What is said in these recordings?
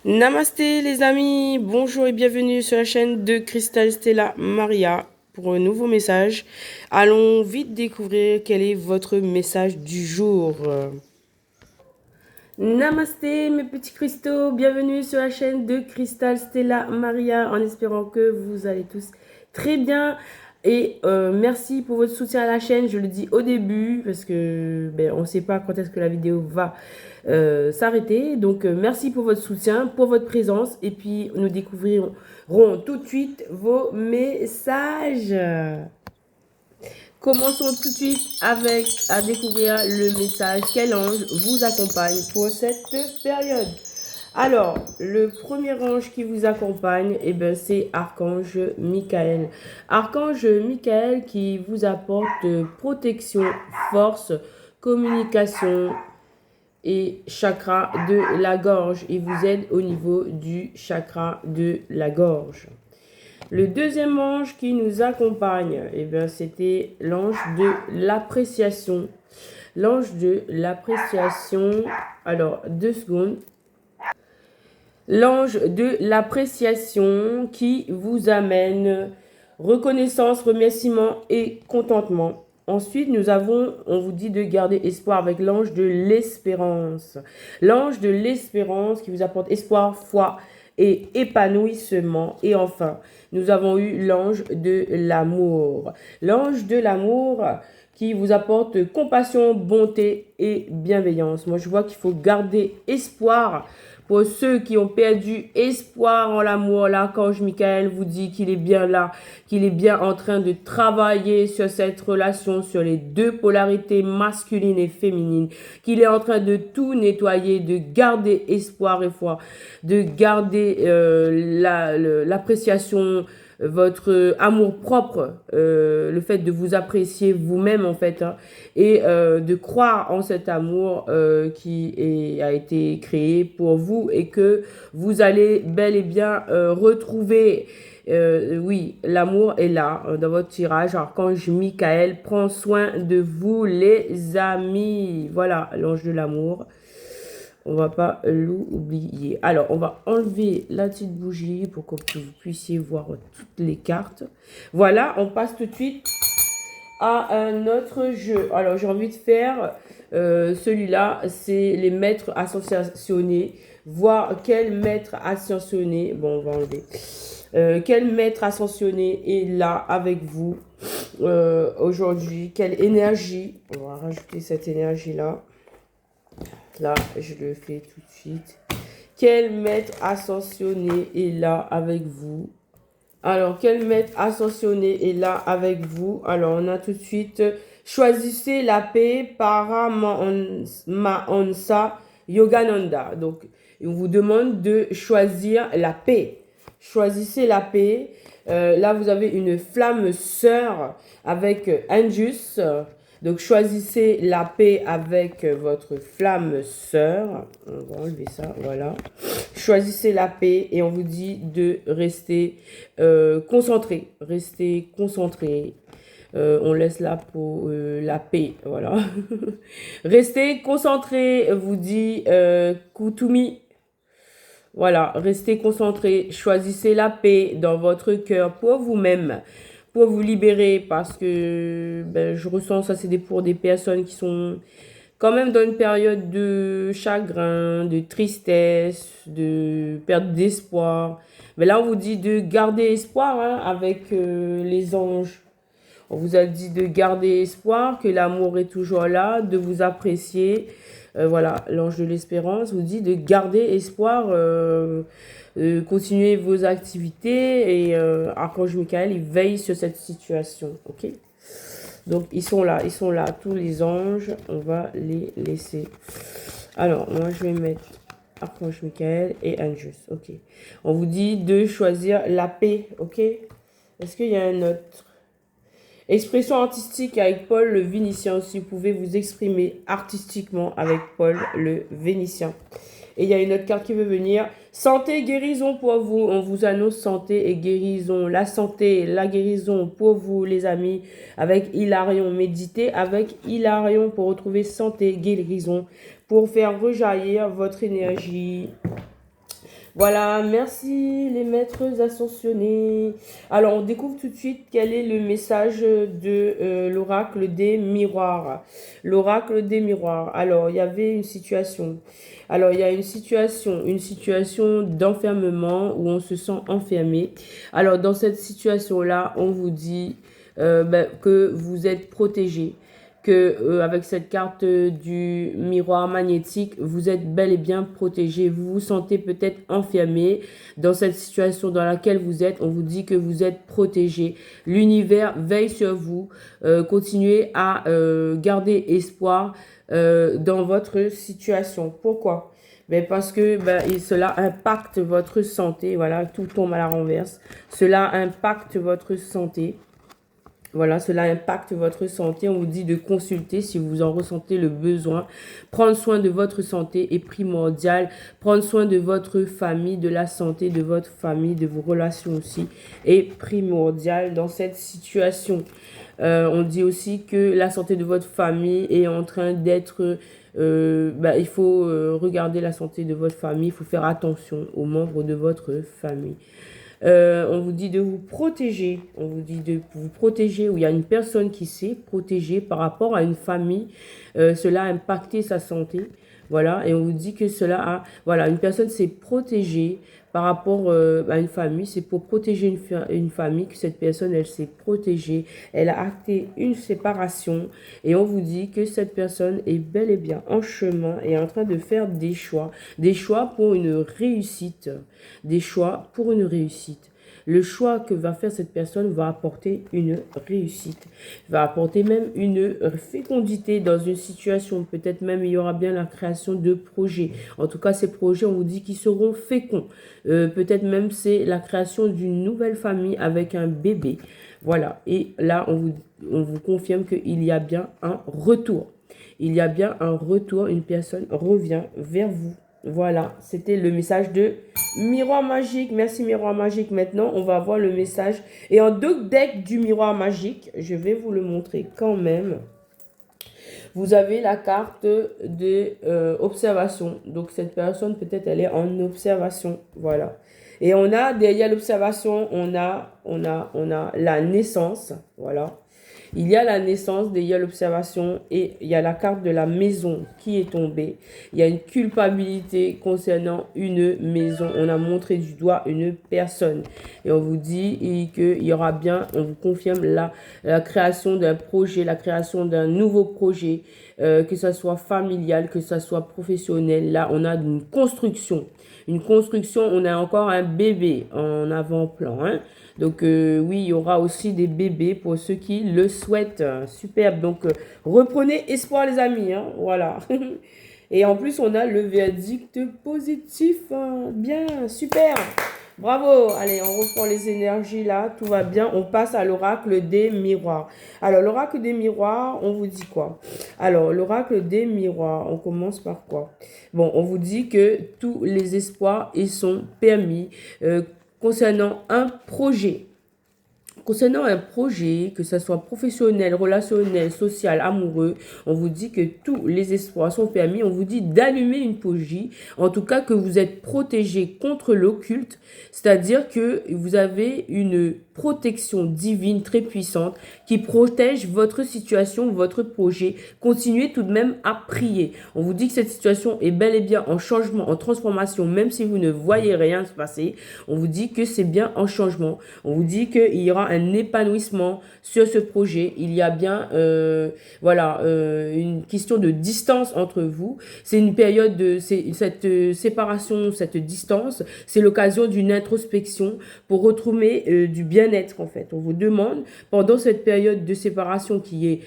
Namasté les amis, bonjour et bienvenue sur la chaîne de Crystal Stella Maria pour un nouveau message. Allons vite découvrir quel est votre message du jour. Namasté mes petits cristaux, bienvenue sur la chaîne de Crystal Stella Maria en espérant que vous allez tous très bien. Et merci pour votre soutien à la chaîne, je le dis au début parce que on ne sait pas quand est-ce que la vidéo va s'arrêter. Donc merci pour votre soutien, pour votre présence et puis nous découvrirons tout de suite vos messages. Commençons tout de suite avec à découvrir le message quel ange vous accompagne pour cette période. Alors, le premier ange qui vous accompagne, c'est Archange Michael. Archange Michael qui vous apporte protection, force, communication et chakra de la gorge. Il vous aide au niveau du chakra de la gorge. Le deuxième ange qui nous accompagne, c'était l'ange de l'appréciation. L'ange de l'appréciation, alors 2 secondes. L'ange de l'appréciation qui vous amène reconnaissance, remerciement et contentement. Ensuite, on vous dit de garder espoir avec l'ange de l'espérance. L'ange de l'espérance qui vous apporte espoir, foi et épanouissement. Et enfin, nous avons eu l'ange de l'amour. L'ange de l'amour qui vous apporte compassion, bonté et bienveillance. Moi, je vois qu'il faut garder espoir. Pour ceux qui ont perdu espoir en l'amour, l'archange Michael vous dit qu'il est bien là, qu'il est bien en train de travailler sur cette relation, sur les deux polarités masculines et féminines, qu'il est en train de tout nettoyer, de garder espoir et foi, de garder l'appréciation, votre amour propre, le fait de vous apprécier vous-même en fait, et de croire en cet amour a été créé pour vous et que vous allez bel et bien retrouver. Oui, l'amour est là dans votre tirage. Archange Michael prend soin de vous les amis. Voilà, l'ange de l'amour. On va pas l'oublier. Alors, on va enlever la petite bougie pour que vous puissiez voir toutes les cartes. Voilà, on passe tout de suite à un autre jeu. Alors, j'ai envie de faire celui-là, c'est les maîtres ascensionnés. Voir quel maître ascensionné, bon, on va enlever. Quel maître ascensionné est là avec vous aujourd'hui? Quelle énergie? On va rajouter cette énergie-là. Là, je le fais tout de suite. Quel maître ascensionné est là avec vous? Alors, quel maître ascensionné est là avec vous? Alors, on a tout de suite choisissez la paix Paramahansa Yogananda. Donc, on vous demande de choisir la paix. Choisissez la paix. Là, vous avez une flamme sœur avec Anjus. Donc, choisissez la paix avec votre flamme sœur. On va enlever ça, voilà. Choisissez la paix et on vous dit de rester concentré. Restez concentré. On laisse là pour la paix, voilà. Restez concentré, vous dit Kutumi. Voilà, restez concentré. Choisissez la paix dans votre cœur pour vous-même, pour vous libérer parce que je ressens ça, c'est pour des personnes qui sont quand même dans une période de chagrin, de tristesse, de perte d'espoir. Mais là, on vous dit de garder espoir avec les anges. On vous a dit de garder espoir, que l'amour est toujours là, de vous apprécier. Voilà, l'ange de l'espérance vous dit de garder espoir, continuer vos activités et Archange Michael, il veille sur cette situation, ok? Donc, ils sont là, tous les anges, on va les laisser. Alors, moi, je vais mettre Archange Michael et Anjus, ok? On vous dit de choisir la paix, ok? Est-ce qu'il y a un autre? Expression artistique avec Paul le Vénitien aussi. Vous pouvez vous exprimer artistiquement avec Paul le Vénitien. Et il y a une autre carte qui veut venir. Santé, guérison pour vous. On vous annonce santé et guérison. La santé, la guérison pour vous les amis. Avec Hilarion. Méditez avec Hilarion pour retrouver santé, guérison. Pour faire rejaillir votre énergie. Voilà, merci les maîtres ascensionnés. Alors, on découvre tout de suite quel est le message de l'oracle des miroirs. L'oracle des miroirs. Alors, il y avait une situation. Alors, il y a une situation d'enfermement où on se sent enfermé. Alors, dans cette situation-là, on vous dit que vous êtes protégé, que avec cette carte du miroir magnétique, vous êtes bel et bien protégé. Vous vous sentez peut-être enfermé dans cette situation dans laquelle vous êtes. On vous dit que vous êtes protégé. L'univers veille sur vous. Continuez à garder espoir dans votre situation. Pourquoi? Ben parce que cela impacte votre santé. Voilà, tout tombe à la renverse. Cela impacte votre santé. Voilà, cela impacte votre santé. On vous dit de consulter si vous en ressentez le besoin. Prendre soin de votre santé est primordial. Prendre soin de votre famille, de la santé de votre famille, de vos relations aussi est primordial dans cette situation. On dit aussi que la santé de votre famille est en train d'être... il faut regarder la santé de votre famille. Il faut faire attention aux membres de votre famille. On vous dit de vous protéger. On vous dit de vous protéger où il y a une personne qui s'est protégée par rapport à une famille. Cela a impacté sa santé. Voilà. Et on vous dit que cela a... Voilà, une personne s'est protégée par rapport à une famille. C'est pour protéger une famille que cette personne, elle s'est protégée. Elle a acté une séparation. Et on vous dit que cette personne est bel et bien en chemin et en train de faire des choix. Des choix pour une réussite. Des choix pour une réussite. Le choix que va faire cette personne va apporter une réussite, va apporter même une fécondité dans une situation. Peut-être même il y aura bien la création de projets. En tout cas, ces projets, on vous dit qu'ils seront féconds. Peut-être même c'est la création d'une nouvelle famille avec un bébé. Voilà. Et là, on vous confirme qu'il y a bien un retour. Il y a bien un retour. Une personne revient vers vous. Voilà, c'était le message de Miroir Magique. Merci Miroir Magique. Maintenant, on va voir le message. Et en deux decks du Miroir Magique, je vais vous le montrer quand même. Vous avez la carte de observation. Donc, cette personne, peut-être, elle est en observation. Voilà. Et on a, derrière l'observation, on a la naissance. Voilà. Il y a la naissance, il y a l'observation et il y a la carte de la maison qui est tombée. Il y a une culpabilité concernant une maison. On a montré du doigt une personne. Et on vous dit qu'il y aura bien, on vous confirme la création d'un projet, la création d'un nouveau projet, que ce soit familial, que ce soit professionnel. Là, on a une construction. Une construction, on a encore un bébé en avant-plan. Hein. Donc, oui, il y aura aussi des bébés pour ceux qui le souhaitent. Superbe. Donc, reprenez espoir, les amis. Hein. Voilà. Et en plus, on a le verdict positif. Hein. Bien, super. Bravo. Allez, on reprend les énergies là. Tout va bien. On passe à l'oracle des miroirs. Alors, l'oracle des miroirs, on vous dit quoi? Alors, l'oracle des miroirs, on commence par quoi? Bon, on vous dit que tous les espoirs, ils sont permis. Concernant un projet. Concernant un projet, que ce soit professionnel, relationnel, social, amoureux, on vous dit que tous les espoirs sont permis. On vous dit d'allumer une bougie. En tout cas, que vous êtes protégé contre l'occulte. C'est-à-dire que vous avez une protection divine très puissante qui protège votre situation, votre projet. Continuez tout de même à prier. On vous dit que cette situation est bel et bien en changement, en transformation, même si vous ne voyez rien se passer. On vous dit que c'est bien en changement. On vous dit qu'il y aura un épanouissement sur ce projet. Il y a bien une question de distance entre vous. C'est une période de cette séparation, cette distance. C'est l'occasion d'une introspection pour retrouver du bien-être en fait. On vous demande pendant cette période de séparation qui est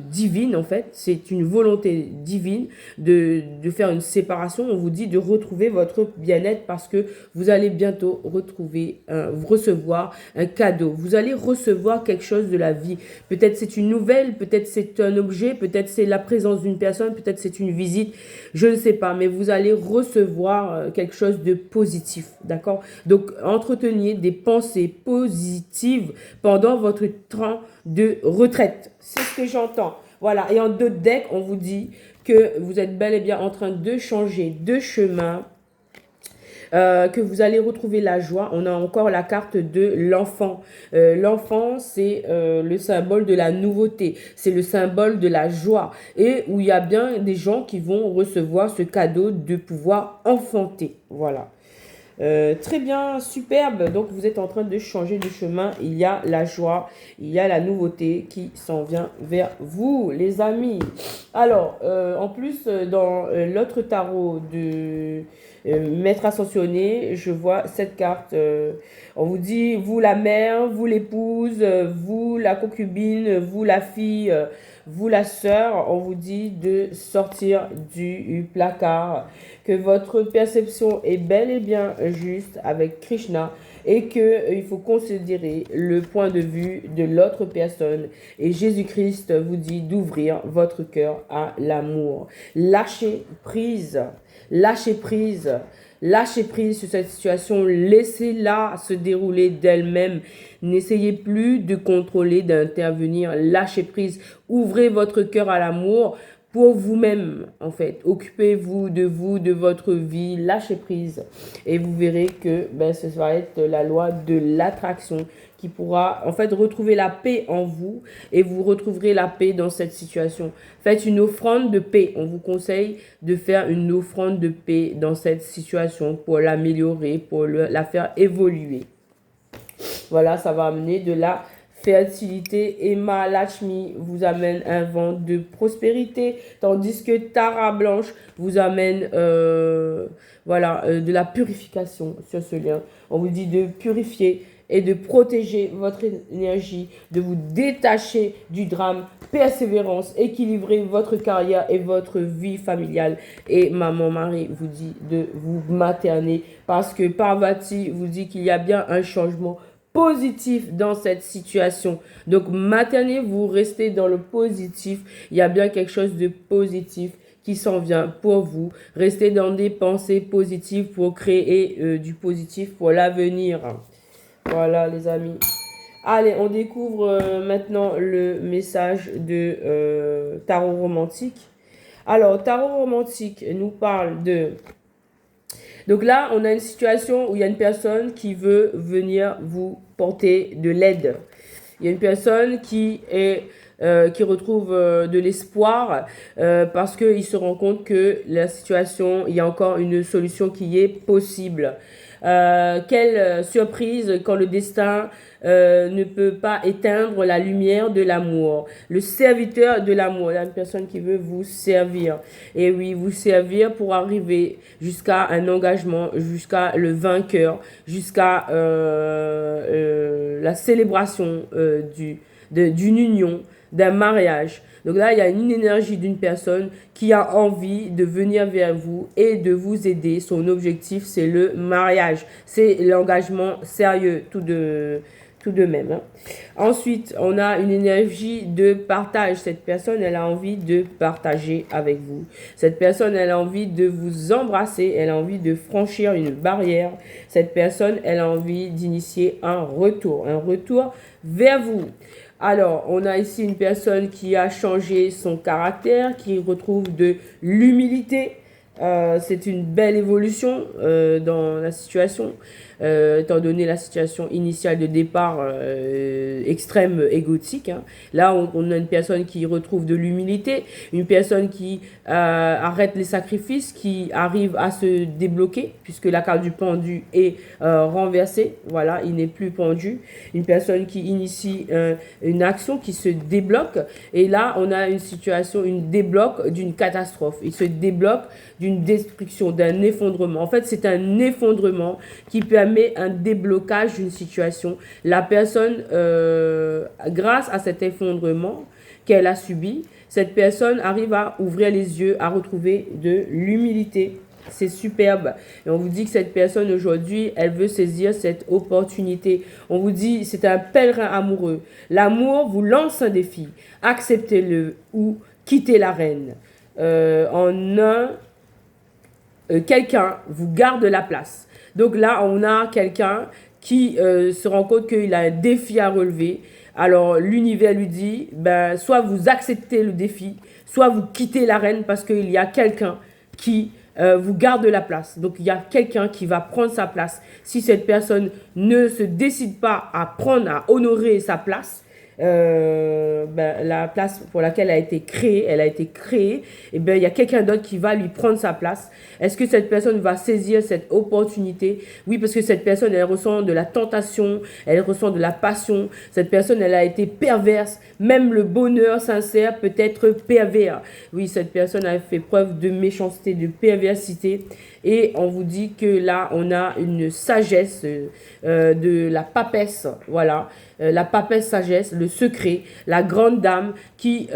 divine en fait. C'est une volonté divine de faire une séparation. On vous dit de retrouver votre bien-être parce que vous allez bientôt recevoir un cadeau. Vous allez recevoir quelque chose de la vie. Peut-être c'est une nouvelle, peut-être c'est un objet, peut-être c'est la présence d'une personne, peut-être c'est une visite. Je ne sais pas, mais vous allez recevoir quelque chose de positif. D'accord? Donc, entretenez des pensées positives pendant votre temps de retraite. C'est ce que j'entends. Voilà. Et en deux decks, on vous dit que vous êtes bel et bien en train de changer de chemin. que vous allez retrouver la joie. On a encore la carte de l'enfant. L'enfant, c'est le symbole de la nouveauté, c'est le symbole de la joie, et où il y a bien des gens qui vont recevoir ce cadeau de pouvoir enfanter. Voilà. Très bien, superbe. Donc, vous êtes en train de changer de chemin. Il y a la joie, il y a la nouveauté qui s'en vient vers vous, les amis. Alors, en plus, dans l'autre tarot de Maître Ascensionné, je vois cette carte. On vous dit, vous la mère, vous l'épouse, vous la concubine, vous la fille, vous la sœur. On vous dit de sortir du placard, que votre perception est bel et bien juste avec Krishna, et qu'il faut considérer le point de vue de l'autre personne. Et Jésus-Christ vous dit d'ouvrir votre cœur à l'amour. Lâchez prise, lâchez prise. Lâchez prise sur cette situation, laissez-la se dérouler d'elle-même. N'essayez plus de contrôler, d'intervenir. Lâchez prise, ouvrez votre cœur à l'amour pour vous-même, en fait. Occupez-vous, de votre vie, lâchez prise. Et vous verrez que ce va être la loi de l'attraction qui pourra, en fait, retrouver la paix en vous, et vous retrouverez la paix dans cette situation. Faites une offrande de paix. On vous conseille de faire une offrande de paix dans cette situation pour l'améliorer, pour la faire évoluer. Voilà, ça va amener de la fertilité. Et Mahalakshmi vous amène un vent de prospérité, tandis que Tara Blanche vous amène de la purification sur ce lien. On vous dit de purifier et de protéger votre énergie, de vous détacher du drame, persévérance, équilibrer votre carrière et votre vie familiale. Et Maman Marie vous dit de vous materner, parce que Parvati vous dit qu'il y a bien un changement positif dans cette situation. Donc, maternez, vous restez dans le positif. Il y a bien quelque chose de positif qui s'en vient pour vous. Restez dans des pensées positives pour créer du positif pour l'avenir. Voilà, les amis. Allez, on découvre maintenant le message de Tarot Romantique. Alors, Tarot Romantique nous parle de... Donc là, on a une situation où il y a une personne qui veut venir vous porter de l'aide. Il y a une personne qui retrouve de l'espoir parce qu'il se rend compte que la situation, il y a encore une solution qui est possible. Quelle surprise quand le destin ne peut pas éteindre la lumière de l'amour. Le serviteur de l'amour, la personne qui veut vous servir. Et oui, vous servir pour arriver jusqu'à un engagement, jusqu'à le vainqueur, jusqu'à la célébration d'une union, d'un mariage. Donc là, il y a une énergie d'une personne qui a envie de venir vers vous et de vous aider. Son objectif, c'est le mariage. C'est l'engagement sérieux, tout de même. Hein. Ensuite, on a une énergie de partage. Cette personne, elle a envie de partager avec vous. Cette personne, elle a envie de vous embrasser. Elle a envie de franchir une barrière. Cette personne, elle a envie d'initier un retour vers vous. Alors, on a ici une personne qui a changé son caractère, qui retrouve de l'humilité. C'est une belle évolution dans la situation, étant donné la situation initiale de départ extrême égotique. Hein. Là, on a une personne qui retrouve de l'humilité, une personne qui arrête les sacrifices, qui arrive à se débloquer, puisque la carte du pendu est renversée. Voilà, il n'est plus pendu. Une personne qui initie une action, qui se débloque. Et là, on a une situation, une débloque d'une catastrophe. Il se débloque d'une destruction, d'un effondrement. En fait, c'est un effondrement qui permet un déblocage d'une situation. La personne, grâce à cet effondrement qu'elle a subi, cette personne arrive à ouvrir les yeux, à retrouver de l'humilité. C'est superbe. Et on vous dit que cette personne aujourd'hui, elle veut saisir cette opportunité. On vous dit, c'est un pèlerin amoureux. L'amour vous lance un défi. Acceptez-le ou quittez l'arène. Quelqu'un vous garde la place. Donc là, on a quelqu'un qui se rend compte qu'il a un défi à relever. Alors, l'univers lui dit, soit vous acceptez le défi, soit vous quittez l'arène parce qu'il y a quelqu'un qui vous garde la place. Donc, il y a quelqu'un qui va prendre sa place. Si cette personne ne se décide pas à prendre, à honorer sa place, la place pour laquelle elle a été créée, et ben, il y a quelqu'un d'autre qui va lui prendre sa place. Est-ce que cette personne va saisir cette opportunité? Oui, parce que cette personne, elle ressent de la tentation, elle ressent de la passion. Cette personne, elle a été perverse. Même le bonheur sincère peut être pervers. Oui, cette personne a fait preuve de méchanceté, de perversité. Et on vous dit que là, on a une sagesse de la papesse, voilà, la papesse sagesse, le secret, la grande dame qui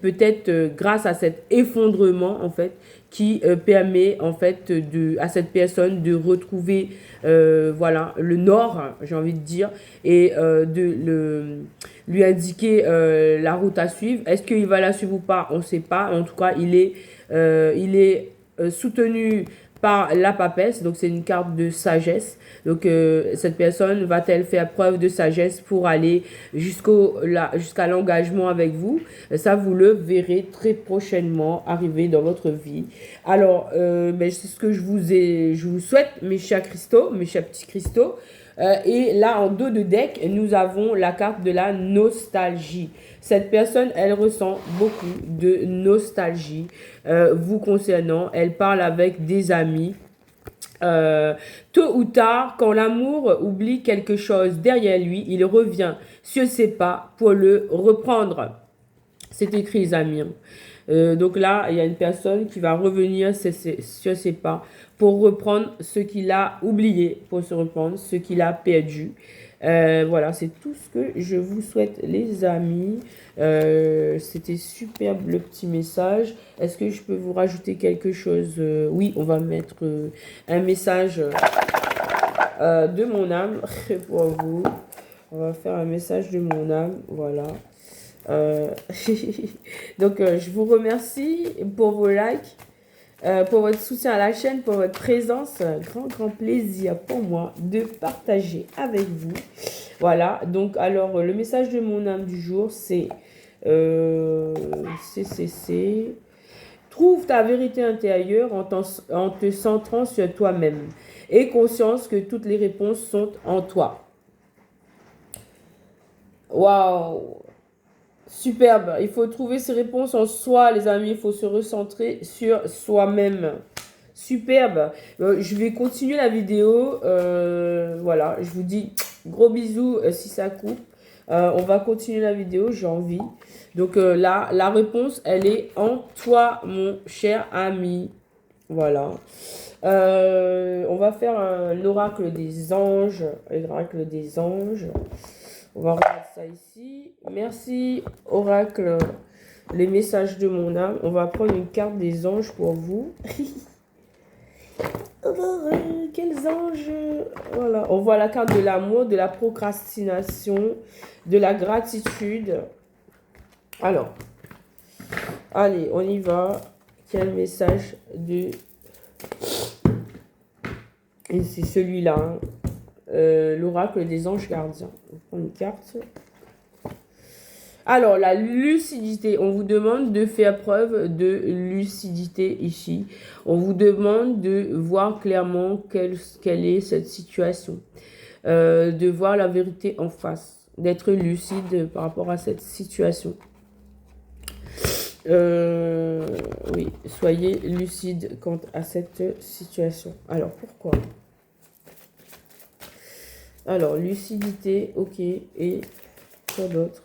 peut-être, grâce à cet effondrement, en fait, qui permet, en fait, à cette personne de retrouver, voilà, le nord, j'ai envie de dire, et lui indiquer la route à suivre. Est-ce qu'il va la suivre ou pas? On ne sait pas. En tout cas, il est soutenu par la papesse, donc c'est une carte de sagesse. Donc cette personne va-t-elle faire preuve de sagesse pour aller jusqu'à l'engagement avec vous? Ça, vous le verrez très prochainement arriver dans votre vie. Alors, c'est ce que je vous souhaite, mes chers cristaux, mes chers petits cristaux. Et là, en dos de deck, nous avons la carte de la nostalgie. Cette personne, elle ressent beaucoup de nostalgie vous concernant. Elle parle avec des amis. Tôt ou tard, quand l'amour oublie quelque chose derrière lui, il revient sur ses pas pour le reprendre. C'est écrit, les amis. Donc là, il y a une personne qui va revenir sur ses pas pour reprendre ce qu'il a oublié, pour se reprendre ce qu'il a perdu. Voilà, c'est tout ce que je vous souhaite, les amis. C'était superbe le petit message. Est-ce que je peux vous rajouter quelque chose? Oui, on va mettre un message de mon âme pour vous. On va faire un message de mon âme, voilà. Donc, je vous remercie pour vos likes, pour votre soutien à la chaîne, pour votre présence. Grand plaisir pour moi de partager avec vous. Voilà, donc, alors, le message de mon âme du jour, c'est trouve ta vérité intérieure en te centrant sur toi-même. Aie conscience que toutes les réponses sont en toi. Waouh! Superbe. Il faut trouver ses réponses en soi, les amis. Il faut se recentrer sur soi-même. Superbe. Je vais continuer la vidéo. Voilà. Je vous dis gros bisous si ça coupe. On va continuer la vidéo. J'ai envie. Donc là, la réponse, elle est en toi, mon cher ami. Voilà. On va faire l'oracle des anges. L'oracle des anges. On va regarder ça ici. Merci, oracle, les messages de mon âme. On va prendre une carte des anges pour vous. Quels anges! Voilà. On voit la carte de l'amour, de la procrastination, de la gratitude. Alors, allez, on y va. Quel message de... Et c'est celui-là, hein. L'oracle des anges gardiens. On prend une carte. Alors, la lucidité. On vous demande de faire preuve de lucidité ici. On vous demande de voir clairement quelle est cette situation. De voir la vérité en face. D'être lucide par rapport à cette situation. Oui, soyez lucide quant à cette situation. Alors, pourquoi ? Alors, lucidité, ok. Et quoi d'autre?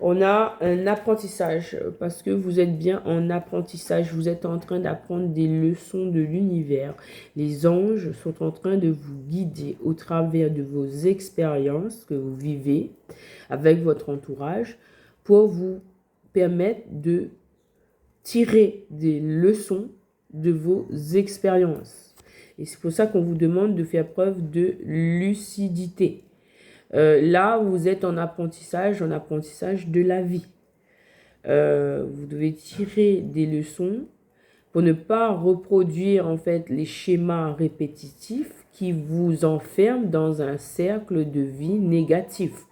On a un apprentissage, parce que vous êtes bien en apprentissage. Vous êtes en train d'apprendre des leçons de l'univers. Les anges sont en train de vous guider au travers de vos expériences que vous vivez avec votre entourage pour vous permettre de tirer des leçons de vos expériences. Et c'est pour ça qu'on vous demande de faire preuve de lucidité. Là, vous êtes en apprentissage de la vie. Vous devez tirer des leçons pour ne pas reproduire en fait les schémas répétitifs qui vous enferment dans un cercle de vie négatif,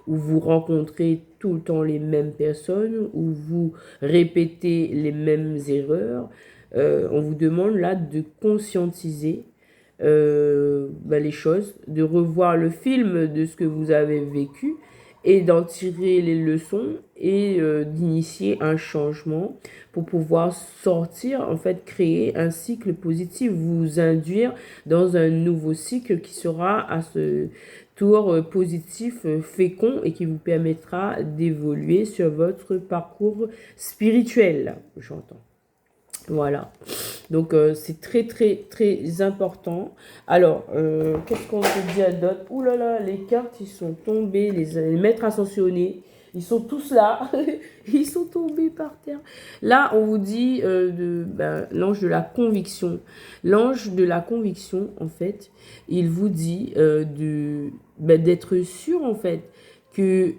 où vous rencontrez tout le temps les mêmes personnes, où vous répétez les mêmes erreurs. on vous demande là de conscientiser les choses, de revoir le film de ce que vous avez vécu et d'en tirer les leçons et d'initier un changement pour pouvoir sortir, en fait, créer un cycle positif, vous induire dans un nouveau cycle qui sera à ce tour positif, fécond et qui vous permettra d'évoluer sur votre parcours spirituel, j'entends. Voilà. Donc, c'est très, très, très important. Alors, qu'est-ce qu'on peut dire d'autre? Ouh là là, les cartes, ils sont tombés. Les maîtres ascensionnés, ils sont tous là. Ils sont tombés par terre. Là, on vous dit l'ange de la conviction. L'ange de la conviction, en fait, il vous dit d'être sûr, en fait, que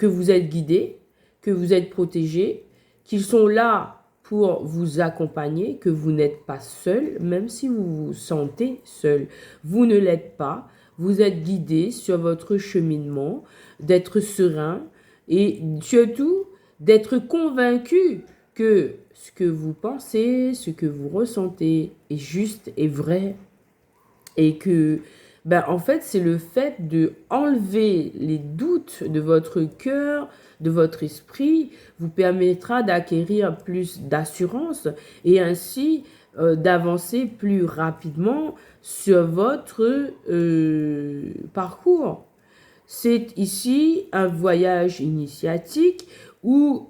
vous êtes guidé, que vous êtes protégé, qu'ils sont là pour vous accompagner, que vous n'êtes pas seul, même si vous vous sentez seul. Vous ne l'êtes pas, vous êtes guidé sur votre cheminement, d'être serein et surtout d'être convaincu que ce que vous pensez, ce que vous ressentez est juste et vrai et que en fait, c'est le fait de enlever les doutes de votre cœur, de votre esprit, vous permettra d'acquérir plus d'assurance et ainsi d'avancer plus rapidement sur votre parcours. C'est ici un voyage initiatique où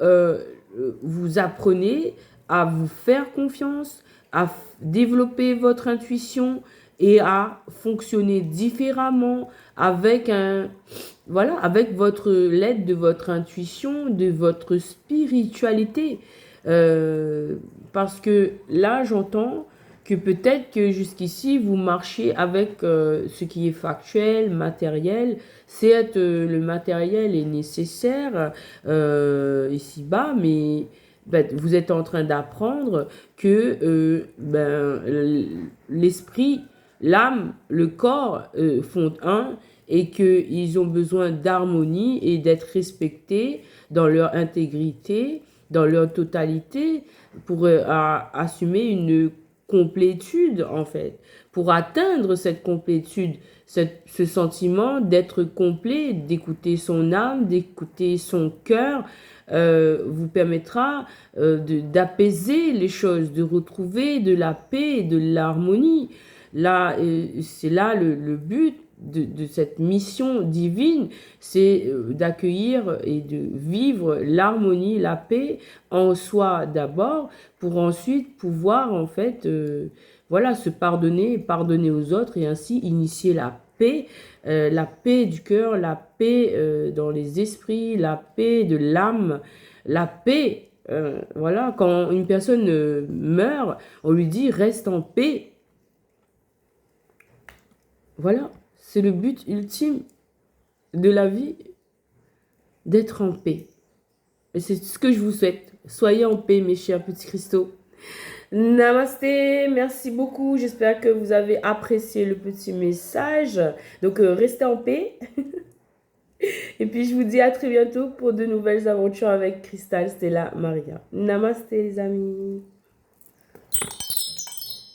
vous apprenez à vous faire confiance, à développer votre intuition et à fonctionner différemment avec avec l'aide de votre intuition, de votre spiritualité. Parce que là, j'entends que peut-être que jusqu'ici, vous marchez avec ce qui est factuel, matériel. Certes, le matériel est nécessaire ici-bas, mais vous êtes en train d'apprendre que l'esprit, l'âme, le corps font un et qu'ils ont besoin d'harmonie et d'être respectés dans leur intégrité, dans leur totalité, pour assumer une complétude, en fait. Pour atteindre cette complétude, ce sentiment d'être complet, d'écouter son âme, d'écouter son cœur, vous permettra d'apaiser les choses, de retrouver de la paix, de l'harmonie. Là, c'est là le but de cette mission divine, c'est d'accueillir et de vivre l'harmonie, la paix en soi d'abord, pour ensuite pouvoir en fait se pardonner, pardonner aux autres et ainsi initier la paix du cœur, la paix dans les esprits, la paix de l'âme, la paix. Quand une personne meurt, on lui dit reste en paix. Voilà, c'est le but ultime de la vie, d'être en paix. Et c'est ce que je vous souhaite. Soyez en paix, mes chers petits cristaux. Namasté, merci beaucoup. J'espère que vous avez apprécié le petit message. Donc, restez en paix. Et puis, je vous dis à très bientôt pour de nouvelles aventures avec Cristal Stella Maria. Namasté, les amis.